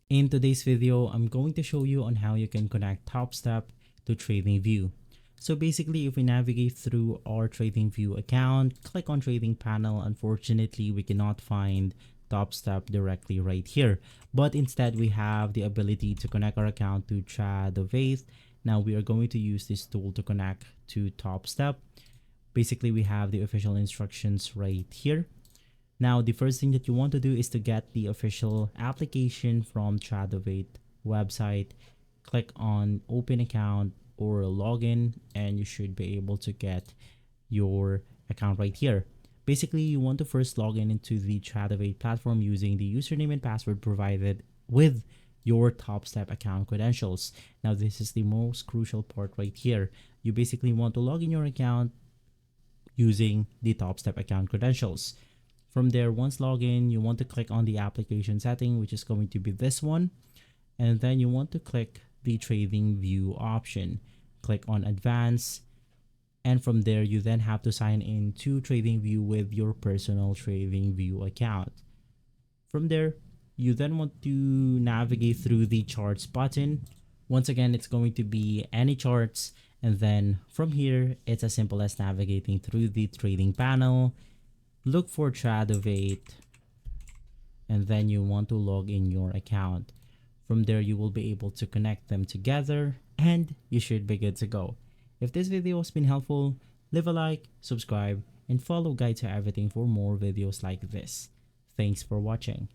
In today's video, I'm going to show you on how you can connect Topstep to TradingView. So basically, if we navigate through our TradingView account, click on Trading Panel, unfortunately, we cannot find Topstep directly right here. But instead, we have the ability to connect our account to TradingView. Now we are going to use this tool to connect to Topstep. Basically, we have the official instructions right here. Now, the first thing that you want to do is to get the official application from TradingView website. Click on open account or login, and you should be able to get your account right here. Basically, you want to first log in into the TradingView platform using the username and password provided with your Topstep account credentials. Now, this is the most crucial part right here. You basically want to log in your account using the Topstep account credentials. From there, once logged in, you want to click on the application setting, which is going to be this one. And then you want to click the TradingView option. Click on Advanced. And from there, you then have to sign in to TradingView with your personal TradingView account. From there, you then want to navigate through the charts button. Once again, it's going to be any charts. And then from here, it's as simple as navigating through the trading panel. Look for TradingView, and then you want to log in your account. From there, you will be able to connect them together, and you should be good to go. If this video has been helpful, leave a like, subscribe, and follow Guide to Everything for more videos like this. Thanks for watching.